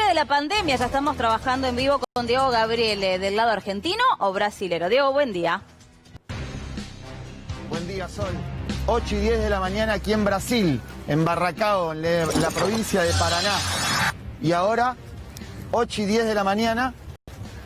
de la pandemia, ya estamos trabajando en vivo con Diego Gabriele, del lado argentino o brasilero. Diego, buen día. Buen día, Sol. 8:10 de la mañana aquí en Brasil, en Barracao, en la provincia de Paraná. Y ahora, 8:10 de la mañana,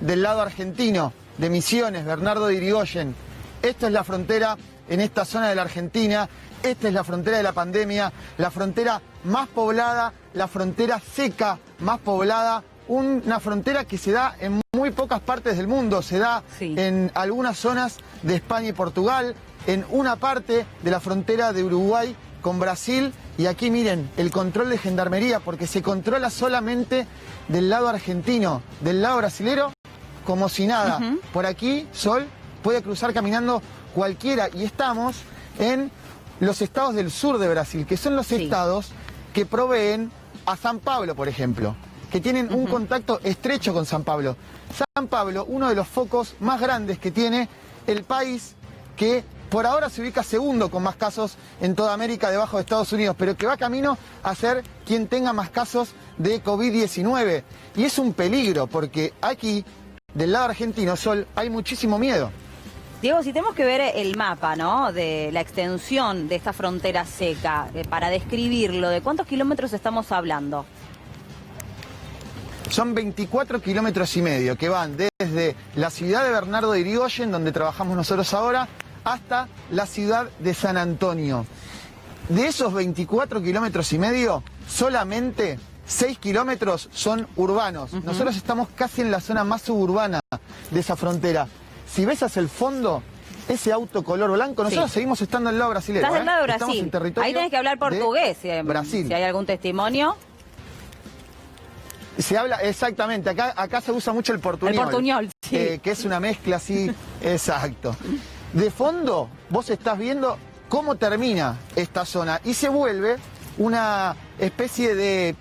del lado argentino, de Misiones, Bernardo de Irigoyen. Esta es la frontera en esta zona de la Argentina. Esta es la frontera de la pandemia, la frontera más poblada, la frontera seca más poblada, una frontera que se da en muy pocas partes del mundo, se da en algunas zonas de España y Portugal, en una parte de la frontera de Uruguay con Brasil, y aquí miren, el control de gendarmería, porque se controla solamente del lado argentino, del lado brasilero, como si nada. Por aquí, Sol, puede cruzar caminando cualquiera, y estamos en los estados del sur de Brasil, que son los estados que proveen a San Pablo, por ejemplo, que tienen un contacto estrecho con San Pablo. San Pablo, uno de los focos más grandes que tiene el país, que por ahora se ubica segundo con más casos en toda América, debajo de Estados Unidos, pero que va camino a ser quien tenga más casos de COVID-19. Y es un peligro, porque aquí, del lado argentino, Sol, hay muchísimo miedo. Diego, si tenemos que ver el mapa, ¿no?, de la extensión de esta frontera seca, para describirlo, ¿de cuántos kilómetros estamos hablando? Son 24 kilómetros y medio que van desde la ciudad de Bernardo de Irigoyen, donde trabajamos nosotros ahora, hasta la ciudad de San Antonio. De esos 24 kilómetros y medio, solamente 6 kilómetros son urbanos. Nosotros estamos casi en la zona más suburbana de esa frontera. Si ves hacia el fondo, ese auto color blanco, nosotros seguimos estando al lado brasileño. Estás del lado de Brasil. Estamos en territorio ahí tenés que hablar portugués, Brasil. Si hay algún testimonio. Se habla, exactamente, acá se usa mucho el portuñol. El portuñol, sí. Que es una mezcla así, exacto. De fondo, vos estás viendo cómo termina esta zona y se vuelve una especie de,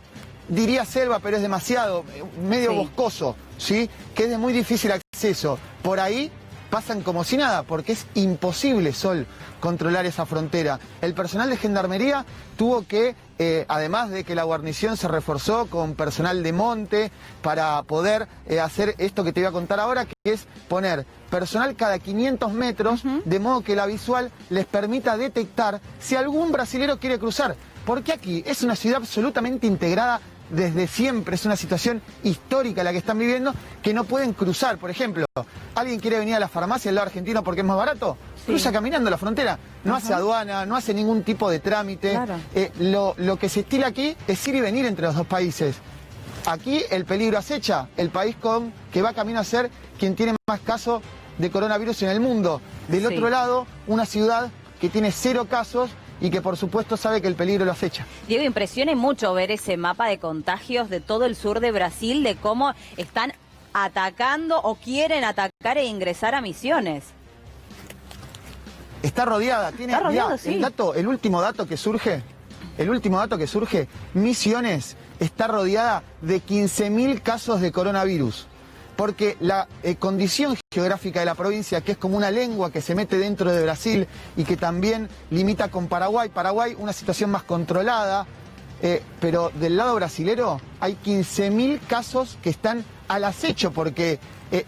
diría selva, pero es demasiado, medio boscoso, ¿sí? Que es de muy difícil acceso. Por ahí pasan como si nada, porque es imposible, Sol, controlar esa frontera. El personal de gendarmería tuvo que, además de que la guarnición se reforzó con personal de monte para poder hacer esto que te voy a contar ahora, que es poner personal cada 500 metros, de modo que la visual les permita detectar si algún brasilero quiere cruzar. Porque aquí es una ciudad absolutamente integrada desde siempre, es una situación histórica la que están viviendo, que no pueden cruzar. Por ejemplo, alguien quiere venir a la farmacia del lado argentino porque es más barato, cruza caminando la frontera, no hace aduana, no hace ningún tipo de trámite. Lo que se estila aquí es ir y venir entre los dos países. Aquí el peligro acecha, el país que va camino a ser quien tiene más casos de coronavirus en el mundo. Del otro lado, una ciudad que tiene 0 casos, y que por supuesto sabe que el peligro lo acecha. Diego, impresiona mucho ver ese mapa de contagios de todo el sur de Brasil, de cómo están atacando o quieren atacar e ingresar a Misiones. Está rodeada, tiene el último dato que surge, Misiones está rodeada de 15.000 casos de coronavirus. Porque la condición geográfica de la provincia, que es como una lengua que se mete dentro de Brasil y que también limita con Paraguay, una situación más controlada, pero del lado brasilero hay 15.000 casos que están al acecho, porque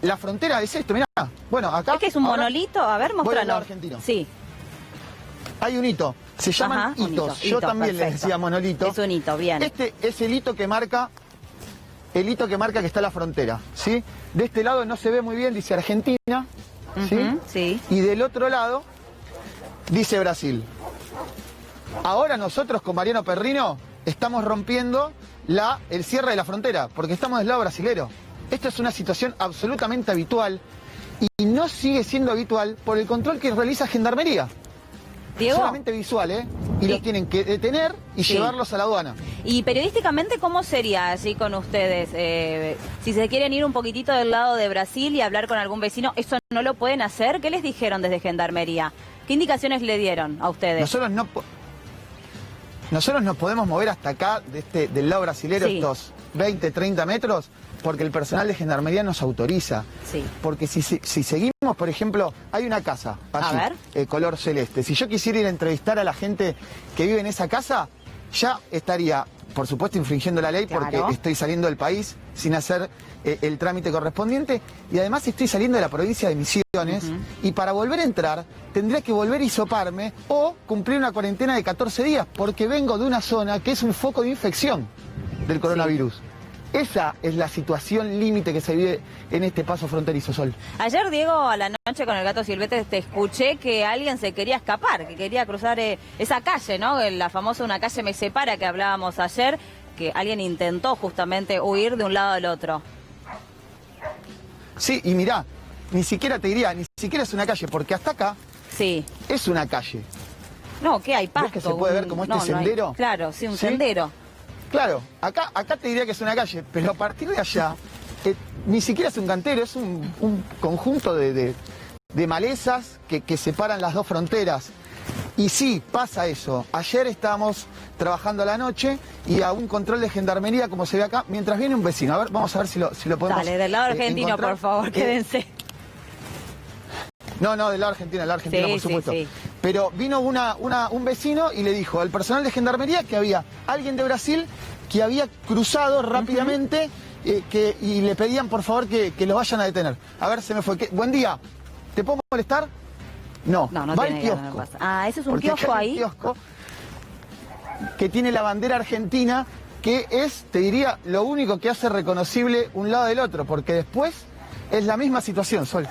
la frontera es esto, mirá. Bueno, acá... ¿Es que es un monolito? A ver, mostralo. Voy al lado argentino. Sí. Hay un hito, se llaman hitos. Yo también le decía monolito. Es un hito, bien. Este es el hito que marca... que está la frontera, ¿sí? De este lado no se ve muy bien, dice Argentina, ¿sí? Y del otro lado dice Brasil. Ahora nosotros con Mariano Perrino estamos rompiendo el cierre de la frontera, porque estamos del lado brasilero. Esto es una situación absolutamente habitual y no sigue siendo habitual por el control que realiza Gendarmería. Diego. Solamente visual, y los tienen que detener y llevarlos a la aduana. Y periodísticamente, ¿cómo sería así con ustedes? Si se quieren ir un poquitito del lado de Brasil y hablar con algún vecino, ¿eso no lo pueden hacer? ¿Qué les dijeron desde Gendarmería? ¿Qué indicaciones le dieron a ustedes? Nosotros nos podemos mover hasta acá, del lado brasilero, estos 20, 30 metros, porque el personal de Gendarmería nos autoriza. Porque si seguimos, por ejemplo, hay una casa allí, color celeste. Si yo quisiera ir a entrevistar a la gente que vive en esa casa, ya estaría por supuesto infringiendo la ley porque Claro. estoy saliendo del país sin hacer el trámite correspondiente y además estoy saliendo de la provincia de Misiones y para volver a entrar tendría que volver a hisoparme o cumplir una cuarentena de 14 días porque vengo de una zona que es un foco de infección del coronavirus. Esa es la situación límite que se vive en este paso fronterizo, Sol. Ayer, Diego, a la noche con el gato Silvestre, te escuché que alguien se quería escapar, que quería cruzar esa calle, ¿no? La famosa Una calle me separa que hablábamos ayer, que alguien intentó justamente huir de un lado al otro. Sí, y mirá, ni siquiera te diría, ni siquiera es una calle, porque hasta acá Sí. es una calle. No, ¿qué hay? Pasto. ¿Ves que se puede ver como este no hay. sendero? Claro, sí, un ¿Sí? sendero. Claro, acá te diría que es una calle, pero a partir de allá, ni siquiera es un cantero, es un conjunto de malezas que separan las dos fronteras. Y sí, pasa eso. Ayer estábamos trabajando a la noche y a un control de gendarmería, como se ve acá, mientras viene un vecino. A ver, vamos a ver si lo podemos Dale, del lado argentino, encontrar. por favor, quédense. No, del lado argentino, Sí, por supuesto. sí. Pero vino un vecino y le dijo al personal de gendarmería que había alguien de Brasil que había cruzado rápidamente y le pedían por favor que lo vayan a detener. A ver, se me fue. Buen día, ¿te puedo molestar? No, No va al tiene ganas, kiosco. no pasa. Ah, ¿ese es un Porque acá kiosco hay un ahí? kiosco que tiene la bandera argentina, que es, te diría, lo único que hace reconocible un lado del otro, porque después es la misma situación, Sol.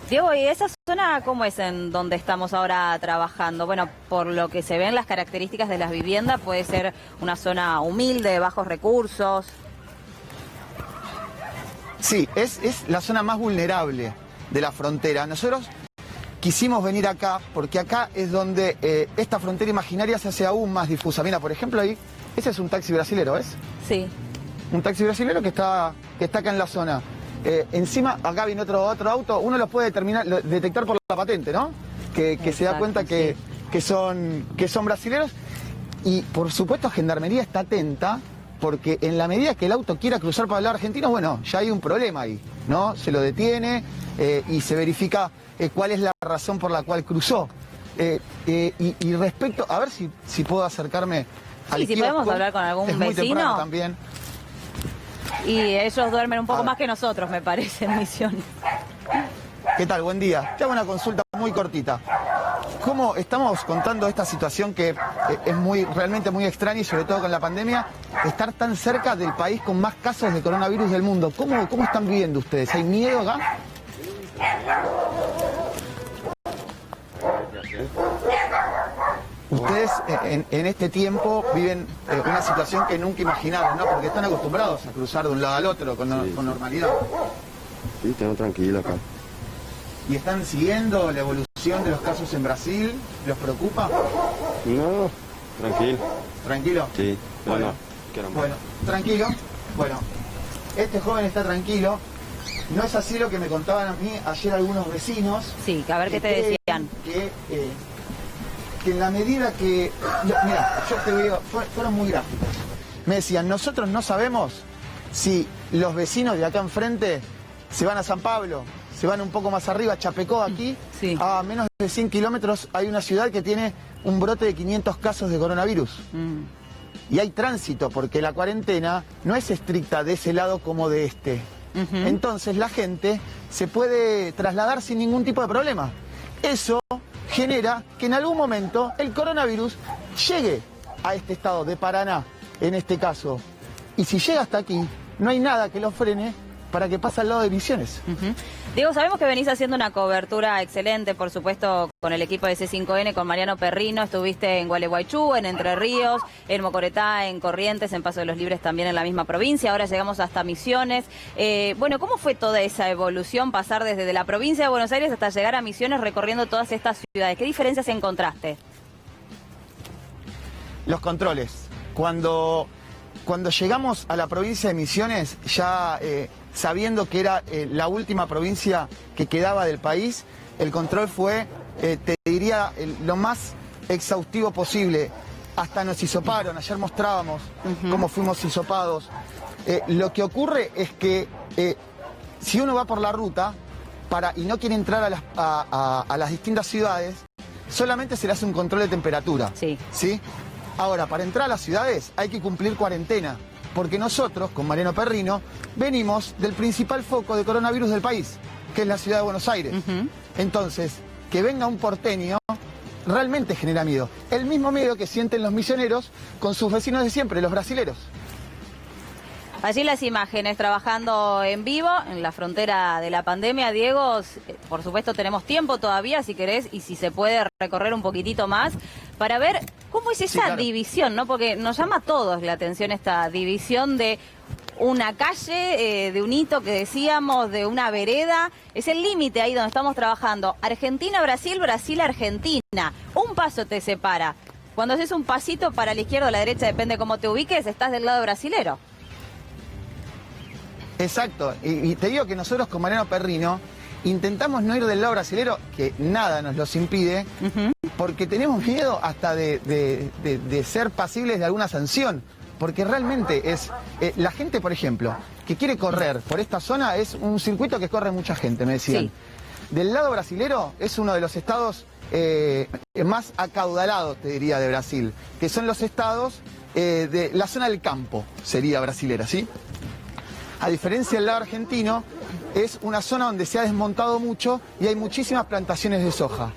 Diego, ¿y esa zona cómo es en donde estamos ahora trabajando? Bueno, por lo que se ven las características de las viviendas, puede ser una zona humilde, de bajos recursos. Sí, es la zona más vulnerable de la frontera. Nosotros quisimos venir acá porque acá es donde esta frontera imaginaria se hace aún más difusa. Mira, por ejemplo, ahí, ese es un taxi brasilero, ¿ves? Sí. Un taxi brasilero que está acá en la zona. Encima, acá viene otro auto, uno lo puede detectar por la patente, ¿no? Que se da cuenta que son brasileros. Y por supuesto Gendarmería está atenta, porque en la medida que el auto quiera cruzar para el lado argentino, bueno, ya hay un problema ahí, ¿no? Se lo detiene y se verifica cuál es la razón por la cual cruzó. Y respecto, a ver si puedo acercarme al Sí, si kiosco. podemos hablar con algún Es muy vecino. temprano también. Y ellos duermen un poco Ah. más que nosotros, me parece, en Misiones. ¿Qué tal? Buen día. Te hago una consulta muy cortita. ¿Cómo estamos contando esta situación que es realmente muy extraña y sobre todo con la pandemia, estar tan cerca del país con más casos de coronavirus del mundo? ¿Cómo están viviendo ustedes? ¿Hay miedo acá? Ustedes en este tiempo viven una situación que nunca imaginaron, ¿no? Porque están acostumbrados a cruzar de un lado al otro con normalidad. Sí, tengo tranquilo acá. ¿Y están siguiendo la evolución de los casos en Brasil? ¿Los preocupa? No, tranquilo. ¿Tranquilo? Sí, pero Bueno, no. Quiero más. bueno, tranquilo. Bueno, este joven está tranquilo. No es así lo que me contaban a mí ayer algunos vecinos. Sí, a ver qué te creen decían. Que en la medida que... Mira, yo te digo, fueron muy gráficos. Me decían, nosotros no sabemos si los vecinos de acá enfrente se van a San Pablo, se van un poco más arriba, Chapecó aquí, Sí. a menos de 100 kilómetros hay una ciudad que tiene un brote de 500 casos de coronavirus. Y hay tránsito, porque la cuarentena no es estricta de ese lado como de este. Entonces la gente se puede trasladar sin ningún tipo de problema. Eso genera que en algún momento el coronavirus llegue a este estado de Paraná, en este caso. Y si llega hasta aquí, no hay nada que lo frene para que pase al lado de Misiones. Diego, sabemos que venís haciendo una cobertura excelente, por supuesto, con el equipo de C5N, con Mariano Perrino. Estuviste en Gualeguaychú, en Entre Ríos, en Mocoretá, en Corrientes, en Paso de los Libres también en la misma provincia. Ahora llegamos hasta Misiones. Bueno, ¿cómo fue toda esa evolución, pasar desde la provincia de Buenos Aires hasta llegar a Misiones recorriendo todas estas ciudades? ¿Qué diferencias encontraste? Los controles. Cuando llegamos a la provincia de Misiones, ya sabiendo que era la última provincia que quedaba del país, el control fue, te diría, lo más exhaustivo posible. Hasta nos hisoparon, ayer mostrábamos cómo fuimos hisopados. Lo que ocurre es que si uno va por la ruta y no quiere entrar a las distintas ciudades, solamente se le hace un control de temperatura. Sí. ¿Sí? Ahora, para entrar a las ciudades hay que cumplir cuarentena, porque nosotros, con Mariano Perrino, venimos del principal foco de coronavirus del país, que es la ciudad de Buenos Aires. Entonces, que venga un porteño realmente genera miedo. El mismo miedo que sienten los misioneros con sus vecinos de siempre, los brasileros. Allí las imágenes, trabajando en vivo en la frontera de la pandemia. Diego, por supuesto tenemos tiempo todavía, si querés, y si se puede recorrer un poquitito más, para ver cómo es esa división, ¿no? Porque nos llama a todos la atención esta división de una calle, de un hito que decíamos, de una vereda. Es el límite ahí donde estamos trabajando. Argentina-Brasil, Brasil-Argentina. Un paso te separa. Cuando haces un pasito para la izquierda o la derecha, depende cómo te ubiques, estás del lado brasilero. Exacto, y te digo que nosotros con Mariano Perrino intentamos no ir del lado brasilero, que nada nos los impide, porque tenemos miedo hasta de ser pasibles de alguna sanción, porque realmente es, la gente, por ejemplo, que quiere correr por esta zona, es un circuito que corre mucha gente, me decían. Sí. Del lado brasilero es uno de los estados más acaudalados, te diría, de Brasil, que son los estados de la zona del campo, sería brasilera, ¿sí? A diferencia del lado argentino, es una zona donde se ha desmontado mucho y hay muchísimas plantaciones de soja.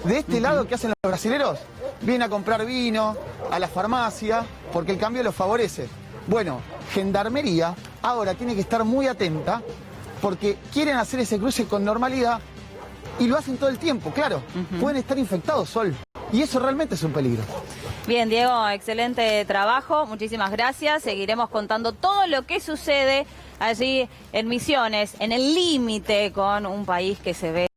De este lado, ¿qué hacen los brasileros? Vienen a comprar vino, a la farmacia, porque el cambio los favorece. Bueno, Gendarmería ahora tiene que estar muy atenta porque quieren hacer ese cruce con normalidad y lo hacen todo el tiempo, claro. Pueden estar infectados, Sol, y eso realmente es un peligro. Bien, Diego, excelente trabajo, muchísimas gracias. Seguiremos contando todo lo que sucede allí en Misiones, en el límite con un país que se ve